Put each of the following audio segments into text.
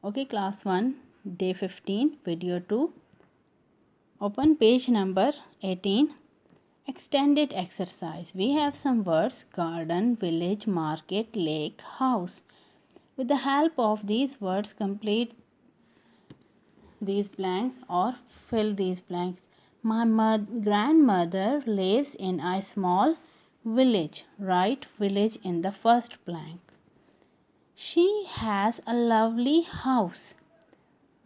Okay, class 1, day 15, video 2. Open page number 18. Extended exercise. We have some words: garden, village, market, lake, house. With the help of these words, complete these blanks or fill these blanks. My grandmother lives in a small village. Write village in the first blank. She has a lovely house.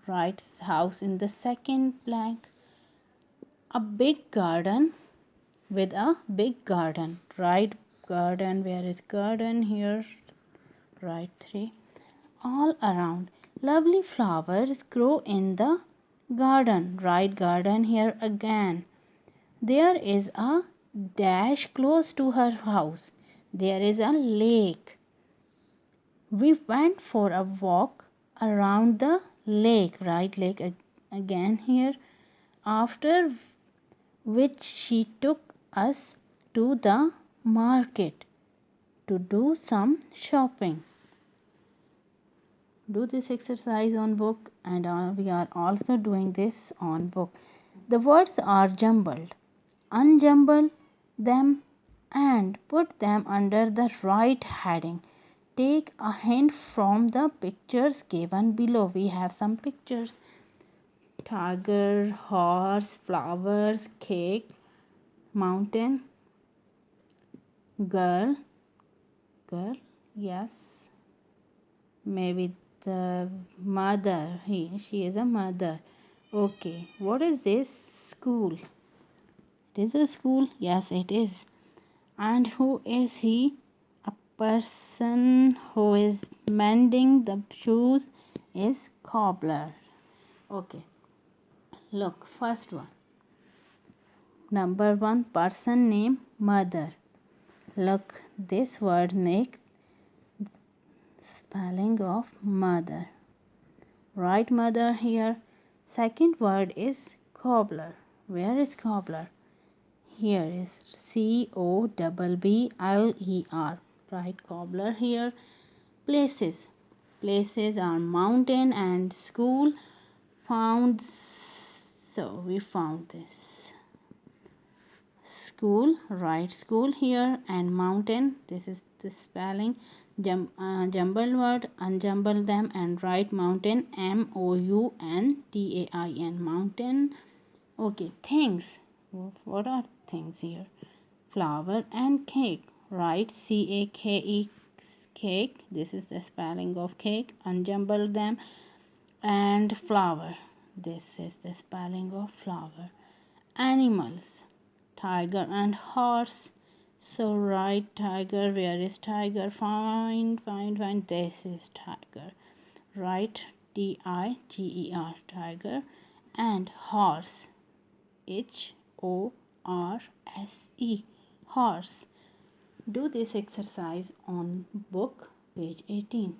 Write house in the second blank. A big garden. With a big garden. Write garden. Where is garden? Here. Write 3. All around. Lovely flowers grow in the garden. Write garden here again. There is a dash close to her house. There is a lake. We went for a walk around the lake. Write lake again here. After which she took us to the market to do some shopping. Do this exercise on book, and we are also doing this on book. The words are jumbled. Unjumble them and put them under the right heading. Take a hint from the pictures given below. We have some pictures: tiger, horse, flowers, cake, mountain, girl, yes, maybe the mother. She is a mother. Okay, what is this? School. It is a school. Yes, it is. And who is he? A person who is mending the shoes is cobbler. Okay, look, first one. Number 1, person name mother. Look, this word make spelling of mother. Write mother here. Second word is cobbler. Where is cobbler? Here is COBBLER. Write cobbler here. Places. Places are mountain and school. Found. So we found this. School. Write school here, and mountain. This is the spelling. Jumbled word. Unjumble them and write mountain. MOUNTAIN. Mountain. Okay. Things. What are things here? Flower and cake. Write CAKE. Cake. This is the spelling of cake. Unjumble them. And flower. This is the spelling of flower. Animals. Tiger and horse. So write tiger. Where is tiger? Find. This is tiger. Write TIGER. Tiger. And horse. HORSE. Horse. Do this exercise on book, page 18.